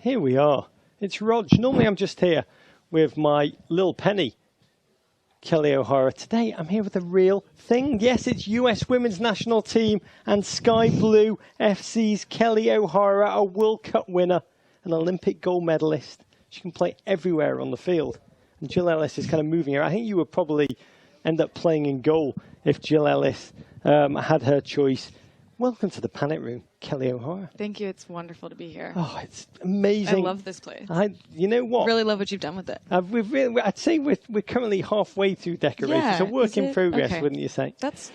Here we are. It's Rog. Normally I'm just here with my little penny, Kelley O'Hara. Today I'm here with the real thing. Yes, it's US Women's National Team and Sky Blue FC's Kelley O'Hara, a World Cup winner, an Olympic gold medalist. She can play everywhere on the field. And Jill Ellis is kind of moving her. I think you would probably end up playing in goal if Jill Ellis had her choice. Welcome to the Panic Room, Kelley O'Hara. Thank you. It's wonderful to be here. Oh, it's amazing. I love this place. You know what? Really love what you've done with it. I'd say we're currently halfway through decorations. Yeah, It's a work in progress, okay. wouldn't you say? It's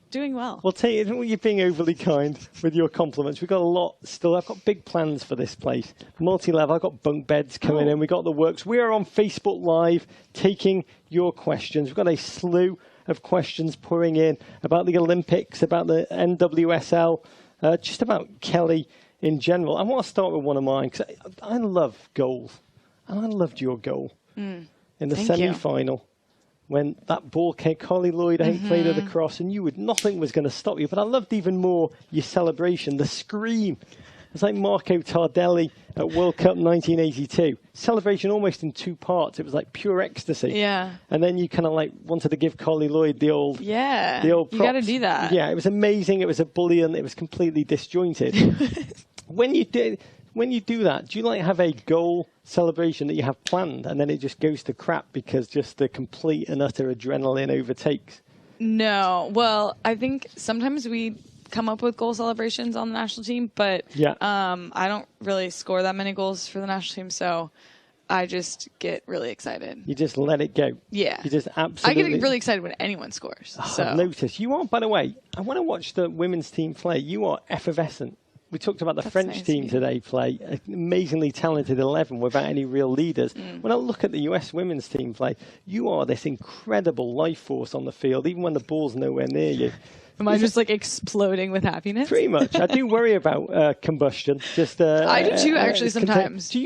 doing well. Well, you're being overly kind with your compliments. We've got a lot still. I've got big plans for this place. Multi-level. I've got bunk beds coming in. We've got the works. We are on Facebook Live taking your questions. We've got a slew of questions pouring in about the Olympics, about the NWSL, just about Kelley in general. I want to start with one of mine because I love goals, and I loved your goal in the semi-final when that ball came. Carly Lloyd, I think, played at the cross, and nothing was going to stop you. But I loved even more your celebration, the scream. It's like Marco Tardelli at World Cup 1982. Celebration almost in two parts. It was like pure ecstasy. Yeah. And then you kind of like wanted to give Carly Lloyd the old props. You got to do that. Yeah, it was amazing. It was ebullient. It was completely disjointed. When you do that, do you like have a goal celebration that you have planned and then it just goes to crap because just the complete and utter adrenaline overtakes? No. Well, I think sometimes we come up with goal celebrations on the national team, but I don't really score that many goals for the national team, so I just get really excited. You just let it go. Yeah. You just absolutely... I get really excited when anyone scores. I've noticed. You are, by the way, I want to watch the women's team play. You are effervescent. We talked about the French team today play, an amazingly talented 11 without any real leaders. When I look at the US women's team play, you are this incredible life force on the field, even when the ball's nowhere near you. Am I just like exploding with happiness? Pretty much. I do worry about combustion. I do too, actually, sometimes. Do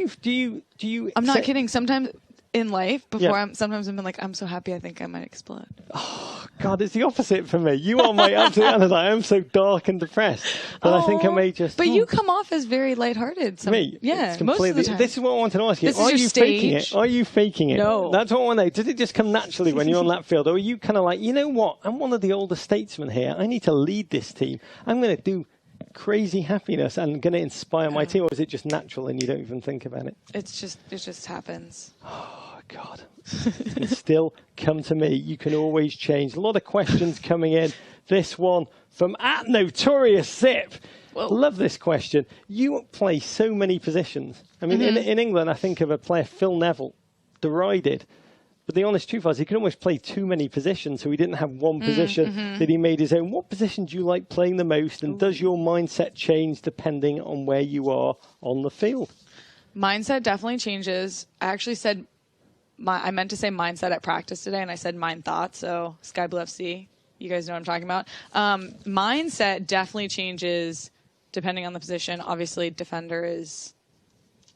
you? I'm not kidding. Sometimes in life, sometimes I'm like, I'm so happy I think I might explode. Oh, God, it's the opposite for me. You are my absolute analyst. I am so dark and depressed that I think I may just... But you come off as very lighthearted. Me? Yeah, most of the time. This is what I wanted to ask you. Are you faking it? Are you faking it? No. That's what I want to know. Does it just come naturally when you're on that field? Or are you kind of like, you know what? I'm one of the older statesmen here. I need to lead this team. I'm going to do crazy happiness and going to inspire my team. Or is it just natural and you don't even think about it? It just happens. Oh, God. It can still come to me. You can always change. A lot of questions coming in. This one from @NotoriousZip. Love this question. You play so many positions. I mean, in England, I think of a player, Phil Neville, derided. But the honest truth was he could almost play too many positions, so he didn't have one position that he made his own. What position do you like playing the most, and does your mindset change depending on where you are on the field? Mindset definitely changes. I actually said... I meant to say mindset at practice today, and I said mind thought, so Sky Blue FC. You guys know what I'm talking about. Mindset definitely changes depending on the position. Obviously, defender is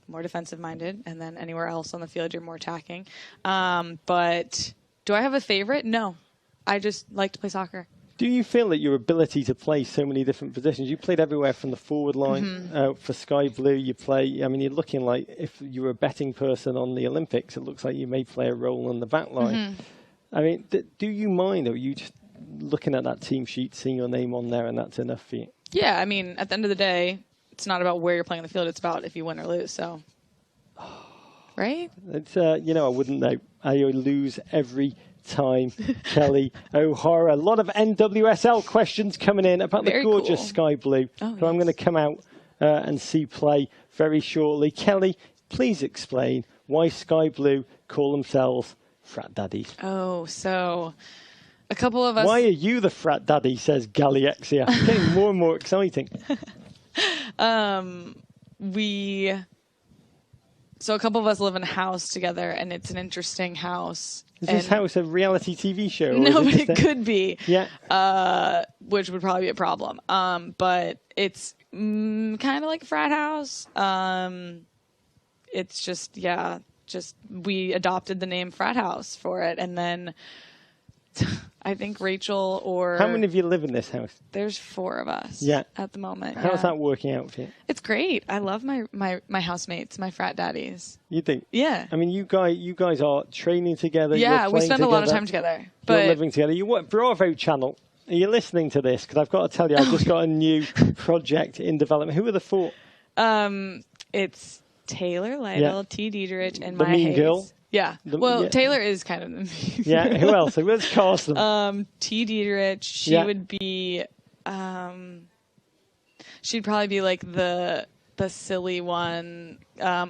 more defensive-minded, and then anywhere else on the field, you're more attacking. But do I have a favorite? No. I just like to play soccer. Do you feel that your ability to play so many different positions, you played everywhere from the forward line for Sky Blue, you play, I mean, you're looking like if you were a betting person on the Olympics, it looks like you may play a role on the back line. I mean, do you mind, or are you just looking at that team sheet, seeing your name on there, and that's enough for you? Yeah, I mean, at the end of the day, it's not about where you're playing on the field, it's about if you win or lose, so. Right? It's, you know, I wouldn't know. I lose every time. Kelley O'Hara. A lot of NWSL questions coming in about the gorgeous Sky Blue, who I'm going to come out and see play very shortly. Kelley, please explain why Sky Blue call themselves frat daddies. Oh, so a couple of us... Why are you the frat daddy, says Galiexia. It's getting more and more exciting. So a couple of us live in a house together, and it's an interesting house. Is this house a reality TV show? No, but it could be. Yeah. Which would probably be a problem. But it's kind of like a frat house. It's just we adopted the name frat house for it. And then I think Rachel or... How many of you live in this house? There's 4 of us at the moment. How's that working out for you? It's great. I love my housemates, my frat daddies. You think? Yeah. I mean, you guys are training together. Yeah, you're we spend together, a lot of time together. But you're living together. You what? Bravo channel. Are you listening to this? Because I've got to tell you, I've just got a new project in development. Who are the 4? It's Taylor Lytle, T. Diederich, and the Maya mean Hayes. girl. Yeah. Taylor is kind of the mean Yeah. Who else? Let's cast them. T. Diederich. She would be. She'd probably be like the silly one.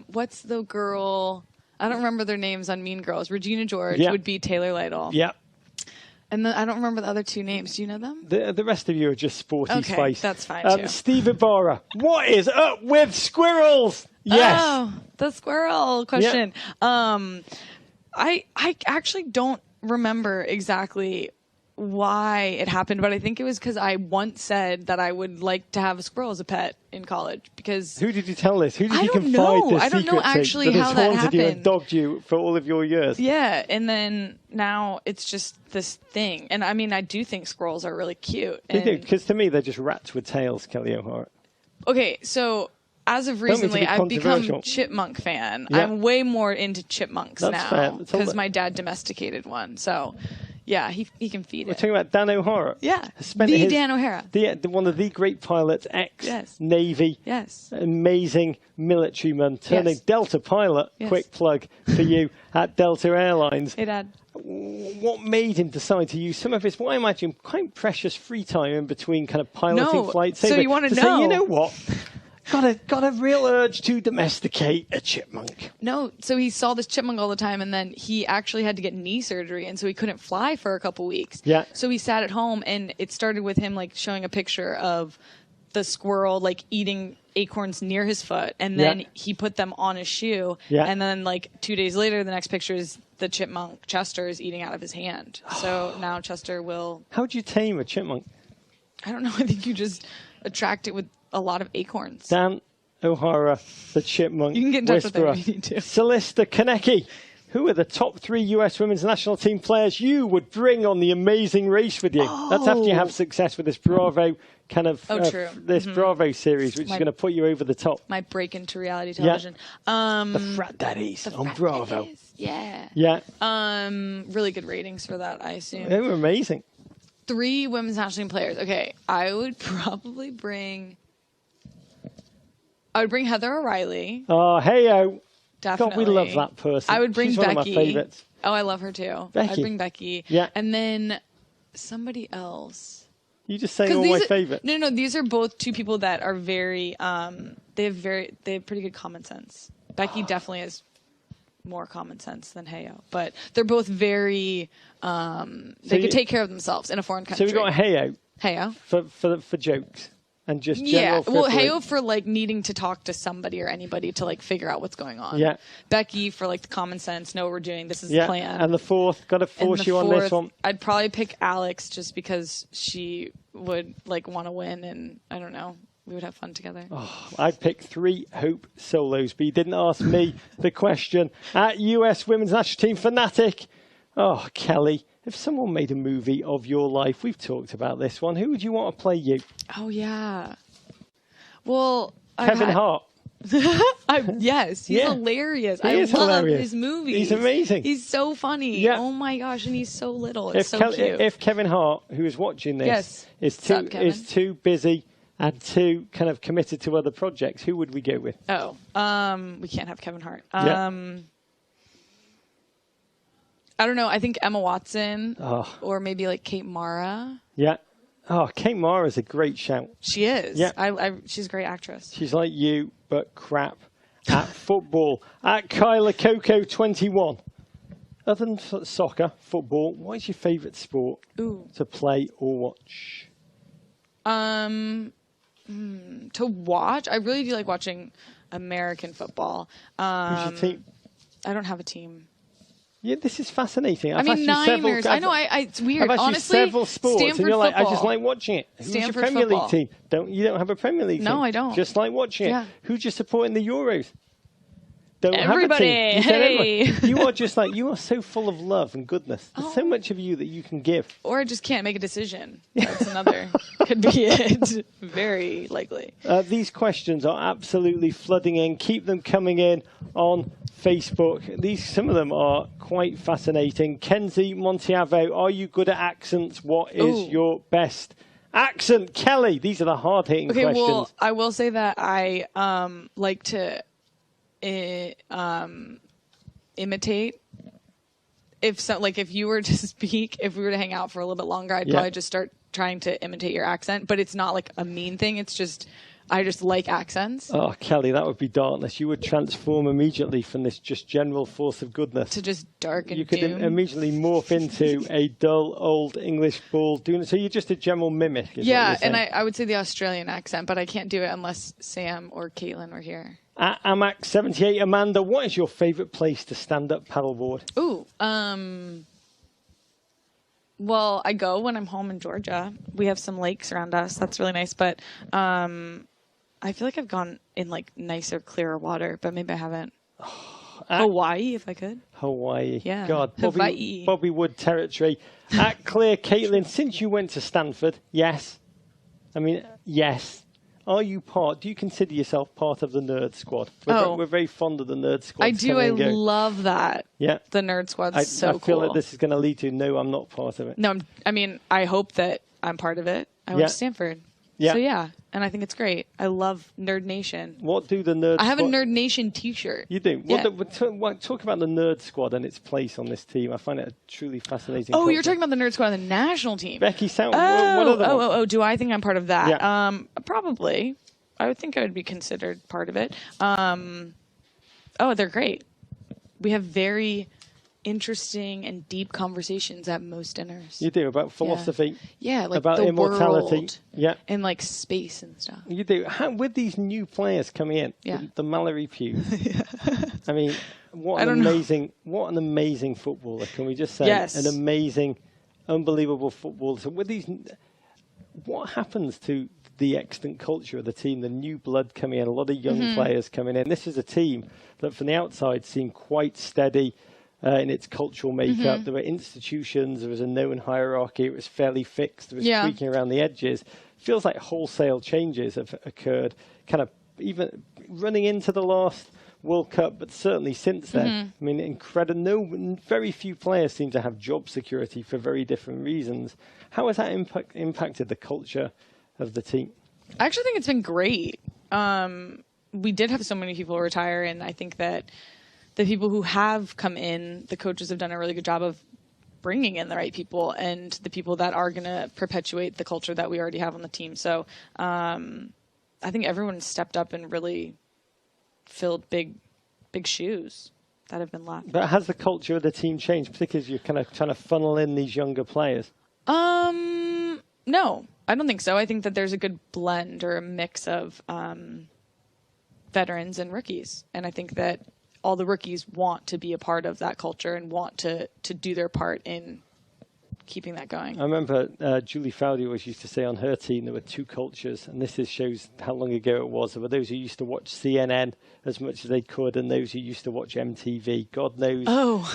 What's the girl? I don't remember their names on Mean Girls. Regina George would be Taylor Lytle. Yeah. And then I don't remember the other 2 names. Do you know them? The rest of you are just sporty spice. That's fine too. Steve Ibarra. What is up with Squirrels? Yes. Oh, the squirrel question. I actually don't remember exactly why it happened, but I think it was because I once said that I would like to have a squirrel as a pet in college. Because who did you tell this? Who did you confide know. this I don't know secret actually to? how that haunted happened. You and dogged you for all of your years. Yeah, and then now it's just this thing. And I mean, I do think squirrels are really cute. They do, because to me they're just rats with tails, Kelley O'Hara. Okay, so as of recently, I've become chipmunk fan. Yeah. I'm way more into chipmunks now because my dad domesticated one. So, yeah, he can feed We're it. talking about Dan O'Hara. Yeah, Dan O'Hara. One of the great pilots, ex-Navy. Yes. Amazing military man, turning Delta pilot. Yes. Quick plug for you at Delta Airlines. Hey, Dad. What made him decide to use some of his, what I imagine, quite precious free time in between kind of piloting flights? So you want to know? Say, you know what? Got a real urge to domesticate a chipmunk. No, so he saw this chipmunk all the time, and then he actually had to get knee surgery, and so he couldn't fly for a couple weeks. Yeah. So he sat at home, and it started with him like showing a picture of the squirrel like eating acorns near his foot, and then he put them on his shoe, and then like 2 days later, the next picture is the chipmunk Chester is eating out of his hand. So now Chester will. How do you tame a chipmunk? I don't know. I think you just attract it with a lot of acorns. Dan O'Hara, the chipmunk. You can get in touch whisperer. with him if you need to. Celista Konecki. Who are the top 3 US women's national team players you would bring on the amazing race with you? That's after you have success with this Bravo kind of this Bravo series, which is going to put you over the top. My break into reality television. The Frat Daddies on Bravo. Daddies. Yeah. Yeah. Really good ratings for that, I assume. They were amazing. 3 women's national team players. Okay, I would probably bring. I would bring Heather O'Reilly. Oh, hey-o. Definitely. God, we love that person. I would bring She's Becky. One of my favorites. Oh, I love her too. Becky. I'd bring Becky. Yeah. And then somebody else. You just say all my favorites. No, these are both 2 people that are very. They have pretty good common sense. Becky definitely has more common sense than Heyo, but they're both very. They could take care of themselves in a foreign country. So we got a Heyo. Heyo. For jokes. And just general well, Heyo for like needing to talk to somebody or anybody to like figure out what's going on. Yeah. Becky for like the common sense, know what we're doing. This is the plan. And the 4th, got to force you on this one. I'd probably pick Alex just because she would like want to win, and I don't know, we would have fun together. Oh, I'd pick 3 Hope solos, but you didn't ask me the question. At US Women's National Team Fanatic. Oh, Kelley. If someone made a movie of your life, we've talked about this one, who would you want to play you? Oh, yeah. Well, Kevin Hart. Yes, he's hilarious. He is hilarious. His movies. He's amazing. He's so funny. Yeah. Oh my gosh, and he's so little. It's so cute. If Kevin Hart, who is watching this, is too busy and too kind of committed to other projects, who would we go with? Oh, we can't have Kevin Hart. I don't know. I think Emma Watson or maybe like Kate Mara. Yeah. Oh, Kate Mara is a great shout. She is. Yeah. She's a great actress. She's like you, but crap at football. At Kyla Coco 21. Other than soccer, football, what is your favourite sport to play or watch? To watch? I really do like watching American football. Who's your team? I don't have a team. Yeah, this is fascinating. I mean, Niners. I know. It's weird. I've asked Honestly, you several sports, Stanford and you're like, football. I just like watching it. Who's Stanford your Premier football. League team? You don't have a Premier League team? No, I don't. Just like watching it. Who's your support in the Euros? don't Everybody, have a team. You said hey. everybody. You are just like, you are so full of love and goodness. There's so much of you that you can give. Or I just can't make a decision. That's another. Could be it. Very likely. These questions are absolutely flooding in. Keep them coming in on Facebook. Some of them are quite fascinating. Kenzie Montiavo, are you good at accents? What is your best accent? Kelley, these are the hard-hitting questions. Well, I will say that I like to imitate. If you were to speak, if we were to hang out for a little bit longer, I'd probably just start trying to imitate your accent. But it's not like a mean thing. It's just I just like accents. Oh, Kelley, that would be darkness. You would transform immediately from this just general force of goodness to just dark and you could doom. Immediately morph into a dull old English bald doom. So you're just a general mimic. Yeah, and I would say the Australian accent, but I can't do it unless Sam or Caitlin were here. At Amac78, Amanda, what is your favourite place to stand up paddleboard? Ooh, well, I go when I'm home in Georgia. We have some lakes around us. That's really nice. But I feel like I've gone in like nicer, clearer water, but maybe I haven't. Hawaii, if I could. Hawaii. Yeah. God, Hawaii. Bobby Wood territory. At Clear, Caitlin, since you went to Stanford, yes. I mean, yes. Do you consider yourself part of the nerd squad? We're very fond of the nerd squad. I do. I love that. Yeah. The nerd squad's so cool. I feel like this is going to lead to, no, I'm not part of it. No, I hope that I'm part of it. I went to Stanford. Yeah. So, yeah. And I think it's great. I love Nerd Nation. What do the Nerd Squad... I have a Nerd Nation t-shirt. You do? Yeah. Talk about the Nerd Squad and its place on this team. I find it a truly fascinating culture. You're talking about the Nerd Squad on the national team. Becky Sound. Do I think I'm part of that? Yeah. Probably. I would think I would be considered part of it. They're great. We have very interesting and deep conversations at most dinners. You do, about philosophy. Yeah, like about the immortality. World, yeah. And like space and stuff. You do. With these new players coming in, the Mallory Pugh. I mean, what an amazing footballer, can we just say? Yes. An amazing, unbelievable footballer. So with these, what happens to the extant culture of the team, the new blood coming in, a lot of young players coming in? This is a team that from the outside seemed quite steady in its cultural makeup. There were institutions, there was a known hierarchy, it was fairly fixed, there was tweaking around the edges. Feels like wholesale changes have occurred, kind of even running into the last World Cup, but certainly since then. I mean, incredible. Very few players seem to have job security for very different reasons. How has that impacted the culture of the team? I actually think it's been great. We did have so many people retire, and I think that the people who have come in, the coaches have done a really good job of bringing in the right people and the people that are going to perpetuate the culture that we already have on the team. So I think everyone stepped up and really filled big shoes that have been left. But has the culture of the team changed, particularly as you're kind of trying to funnel in these younger players? No, I don't think so. I think that there's a good blend or a mix of veterans and rookies. And I think that all the rookies want to be a part of that culture and want to do their part in keeping that going. I remember Julie Fowdy always used to say on her team there were two cultures, and this shows how long ago it was. There were those who used to watch CNN as much as they could, and those who used to watch MTV. God knows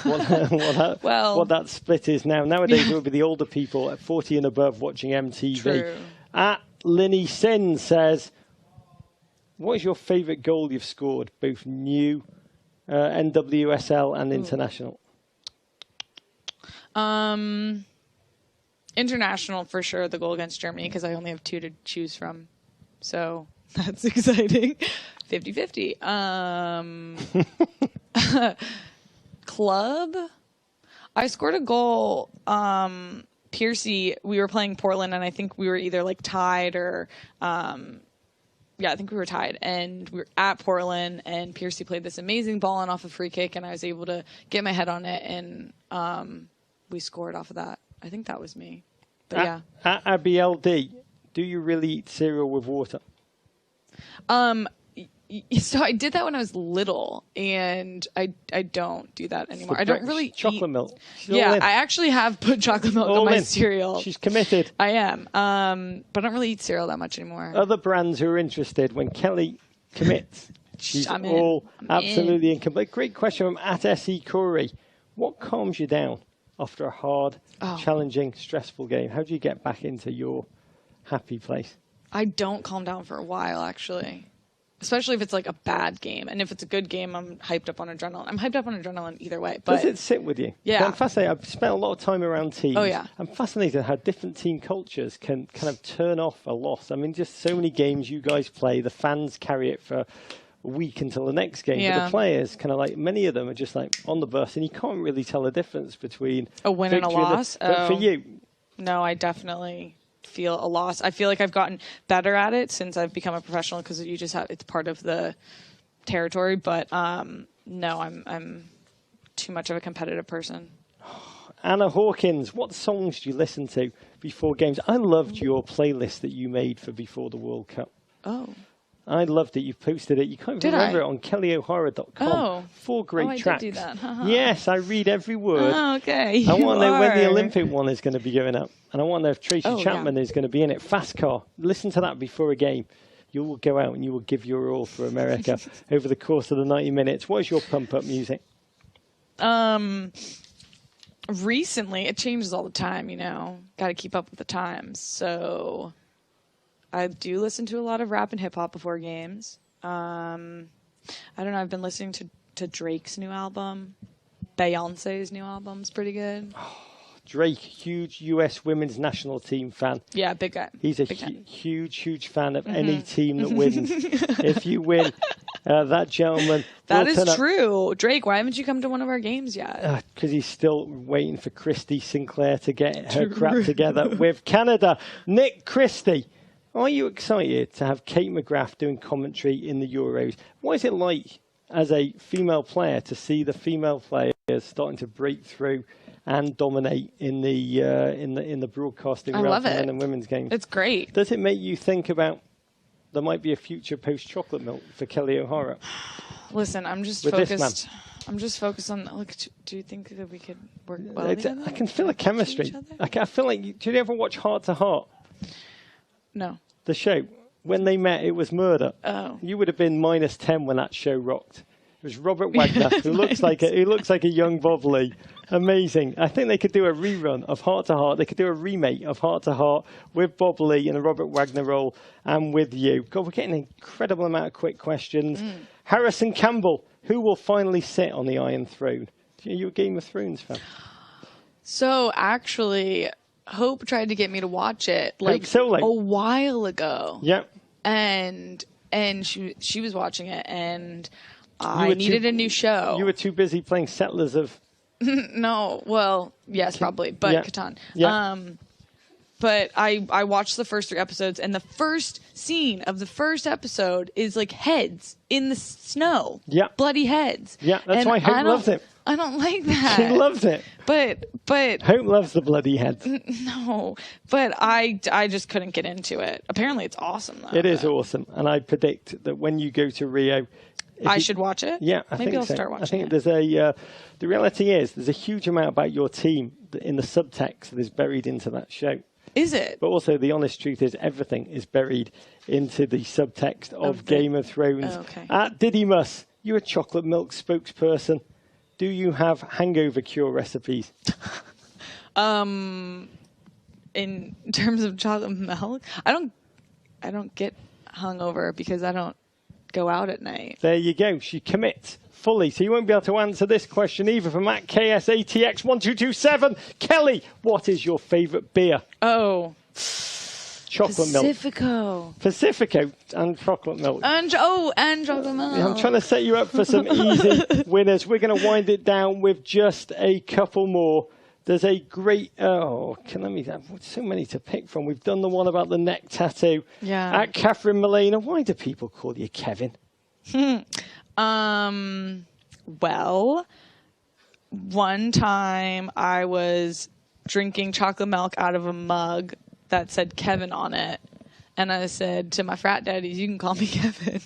what that split is now. Nowadays it would be the older people at 40 and above watching MTV. True. At Linny Sin says, what is your favourite goal you've scored, both new, NWSL and international? International for sure, the goal against Germany, because I only have two to choose from. So that's exciting. 50-50. Club. I scored a goal. Piercy, we were playing Portland, and I think we were either like tied or I think we were tied, and we were at Portland, and Piercy played this amazing ball on off a free kick, and I was able to get my head on it, and we scored off of that. I think that was me. But yeah. At ABLD, do you really eat cereal with water? So I did that when I was little, and I don't do that anymore. I don't really chocolate milk. I actually have put chocolate milk on my cereal. She's committed. I am, but I don't really eat cereal that much anymore. Other brands who are interested, when Kelley commits She's I'm absolutely incomplete. Great question from @SE Corey. What calms you down after a hard, challenging, stressful game? How do you get back into your happy place? I don't calm down for a while, actually. Especially if it's like a bad game. And if it's a good game, I'm hyped up on adrenaline. I'm hyped up on adrenaline either way. But does it sit with you? Yeah. I'm fascinated. I've spent a lot of time around teams. Oh, yeah. I'm fascinated how different team cultures can kind of turn off a loss. I mean, just so many games you guys play. The fans carry it for a week until the next game. Yeah. But the players, kind of like, many of them are just like on the bus. And you can't really tell the difference between a win and a loss. But for you? No, I definitely feel a loss. I feel like I've gotten better at it since I've become a professional because you just have it's part of the territory. But no, I'm too much of a competitive person. Anna Hawkins, what songs do you listen to before games? I loved your playlist that you made for before the World Cup. Oh. I loved it. You posted it. You can't even remember it on KelleyO'Hara.com. Oh. 4 great tracks. I did do that. Yes, I read every word. Oh, okay. I want to know when the Olympic one is going to be going up. And I want to know if Tracy Chapman yeah. is going to be in it. Fast Car. Listen to that before a game. You will go out and you will give your all for America over the course of the 90 minutes. What is your pump-up music? Recently, it changes all the time, you know. Got to keep up with the times. So I do listen to a lot of rap and hip-hop before games. I don't know. I've been listening to Drake's new album. Beyonce's new album's pretty good. Drake, huge US women's national team fan. Yeah, big guy. He's a huge fan of any team that wins. If you win, that gentleman... That is true. Drake, why haven't you come to one of our games yet? Because he's still waiting for Christy Sinclair to get her crap together with Canada. Nick Christie, are you excited to have Kate McGrath doing commentary in the Euros? What is it like as a female player to see the female players starting to break through and dominate in the broadcasting realm for men and women's games? It's great. Does it make you think about there might be a future post-chocolate milk for Kelley O'Hara? Listen, I'm just focused. I'm just focused on. Look, do you think that we could work well together? I can feel a chemistry. I feel like. Did you ever watch Heart to Heart? No. The show. When they met, it was murder. Oh. You would have been -10 when that show rocked. It was Robert Wagner, who looks like a young Bob Lee. Amazing. I think they could do a rerun of Heart to Heart. They could do a remake of Heart to Heart with Bob Lee in a Robert Wagner role and with you. God, we're getting an incredible amount of quick questions. Harrison Campbell, who will finally sit on the Iron Throne? Are you a Game of Thrones fan? So actually, Hope tried to get me to watch it a while ago. Yeah. And she was watching it, and I needed a new show. You were too busy playing Settlers of... No, well, yes, probably, but Catan. Yeah. But I watched the first 3 episodes, and the first scene of the first episode is like heads in the snow. Yeah. Bloody heads. Yeah, that's why Hope loves it. I don't like that. She loves it. But Hope loves the bloody heads. No, but I just couldn't get into it. Apparently it's awesome, though. It is awesome, and I predict that when you go to Rio... I should watch it? Yeah, Maybe I'll start watching it. I think there's the reality is there's a huge amount about your team in the subtext that is buried into that show. Is it? But also the honest truth is everything is buried into the subtext of Game of Thrones. Oh, okay. Didymus, you're a chocolate milk spokesperson. Do you have hangover cure recipes? In terms of chocolate milk, I don't get hungover because I don't go out at night. There you go. She commits fully. So you won't be able to answer this question either from KSATX1227. Kelley, what is your favourite beer? Oh. Chocolate milk. Pacifico and chocolate milk. And chocolate milk. I'm trying to set you up for some easy winners. We're going to wind it down with just a couple more. There's a great, so many to pick from. We've done the one about the neck tattoo. Yeah. Catherine Molina, why do people call you Kevin? Well, one time I was drinking chocolate milk out of a mug that said Kevin on it. And I said to my frat daddies, you can call me Kevin.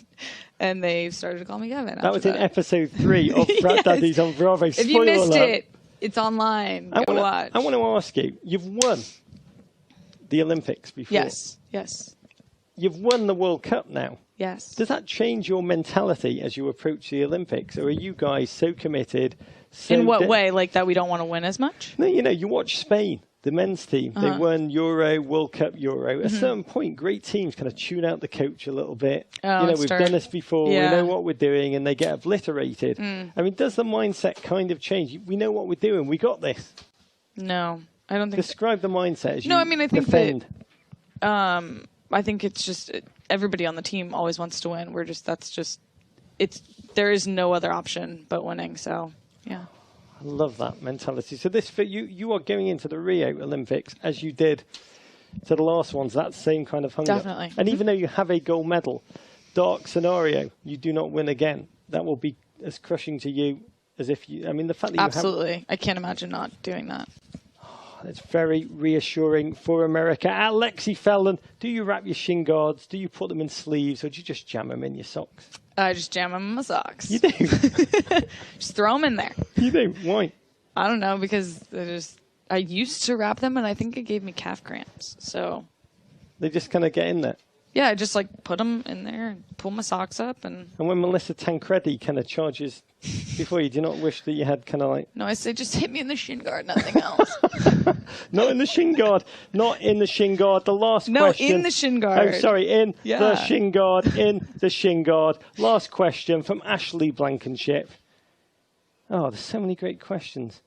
And they started to call me Kevin. That was in episode 3 of Frat Daddies on Bravo. If you missed it, it's online. Go watch. I want to ask you, you've won the Olympics before. Yes. you've won the World Cup now. Yes. Does that change your mentality as you approach the Olympics? Or are you guys so committed? So In what way? Like that we don't want to win as much? No, you watch Spain, the men's team. They won Euro, World Cup, Euro. At a certain point, great teams kind of tune out the coach a little bit. Oh, we've done this before. Yeah. We know what we're doing, and they get obliterated. I mean, does the mindset kind of change? We know what we're doing. We got this. No, I don't think. Describe the mindset as you No, I mean, I think defend. I think it's just everybody on the team always wants to win. There is no other option but winning. So, yeah. I love that mentality. So this for you are going into the Rio Olympics as you did to the last ones. That same kind of hunger. Definitely. And even though you have a gold medal, dark scenario, you do not win again. That will be as crushing to you as if you. I mean, the fact that you Absolutely. I can't imagine not doing that. It's very reassuring for America. Alexi Felden, do you wrap your shin guards? Do you put them in sleeves, or do you just jam them in your socks? I just jam them in my socks. You do. Just throw them in there. You do. Why? I don't know, because I used to wrap them, and I think it gave me calf cramps. So They just kind of get in there. yeah, I just like put them in there and pull my socks up, and when Melissa Tancredi kind of charges before you, do you not wish that you had kind of like no, I say just hit me in the shin guard, nothing else. not in the shin guard, not in the shin guard. The last question. No, in the shin guard. Oh, sorry, in Yeah. the shin guard, in the shin guard. Last question from Ashley Blankenship. Oh, there's so many great questions.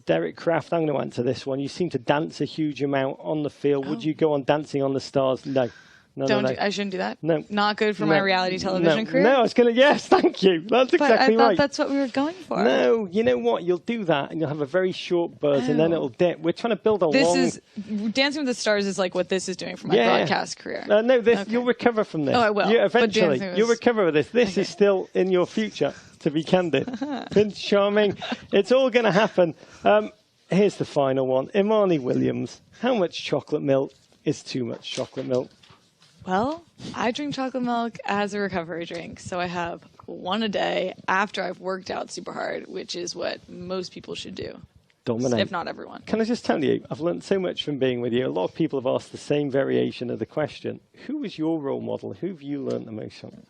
Derek Kraft, I'm going to answer this one. You seem to dance a huge amount on the field. Would you go on Dancing on the Stars? No. No. I shouldn't do that. No. Not good for my reality television career. No, I was going to. Yes, thank you. That's But exactly I thought right. that's what we were going for. No, you know what? You'll do that, and you'll have a very short buzz, and then it'll dip. We're trying to build a long. Dancing with the Stars is like what this is doing for my Yeah. broadcast career. No, this Okay. you'll recover from this. Oh, I will. Yeah, But eventually, Dancing you'll was- recover with this. This is still in your future, to be candid. Prince Charming, it's all going to happen. Here's the final one. Imani Williams, how much chocolate milk is too much chocolate milk? Well, I drink chocolate milk as a recovery drink, so I have one a day after I've worked out super hard, which is what most people should do. Dominate. If not everyone. Can I just tell you, I've learned so much from being with you. A lot of people have asked the same variation of the question. Who was your role model? Who have you learned the most from?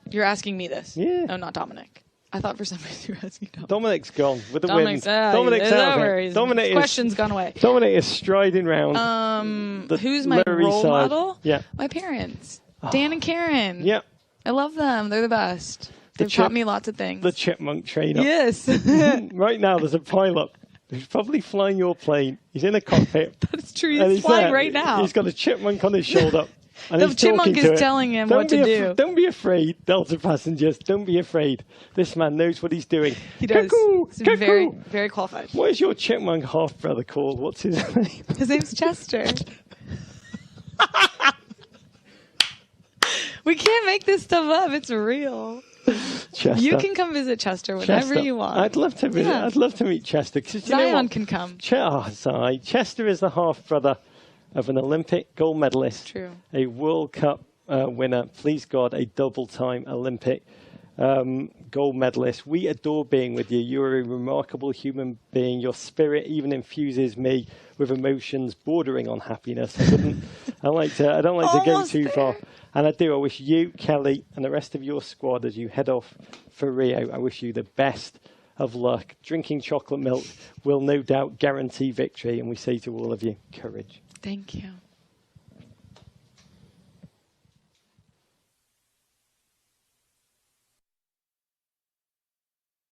You're asking me this? Yeah. No, not Dominic. I thought for some reason you were asking Dominic. Dominic's gone with the Dominic's, wins. Dominic's it's out of over. it. Dominic His question's gone away. Dominic is striding round. Who's my role model? Yeah. My parents. Dan and Karen. Yeah. I love them. They're the best. They've taught me lots of things. The chipmunk trainer. Yes. Right now, there's a pilot who's probably flying your plane. He's in a cockpit. That's true. and He's flying there. right now. He's got a chipmunk on his shoulder. And The he's chipmunk talking to is it. telling him Don't what to be do. Don't be afraid, Delta passengers. Don't be afraid. This man knows what he's doing. He does. Cuckoo, He's cuckoo. very, very qualified. What is your chipmunk half-brother called? What's his name? His name's Chester. We can't make this stuff up. It's real. Chester. You can come visit Chester whenever Chester. you want. I'd love to visit. Yeah. I'd love to meet Chester. 'Cause you know Zion what? can come. Sorry. Chester is the half-brother of an Olympic gold medalist. True. A World Cup winner. Please God, a double-time Olympic gold medalist. We adore being with you. You're a remarkable human being. Your spirit even infuses me with emotions bordering on happiness. I don't like to go Almost too there. far. And I do. I wish you, Kelley, and the rest of your squad as you head off for Rio, I wish you the best of luck. Drinking chocolate milk will no doubt guarantee victory. And we say to all of you, courage. Thank you.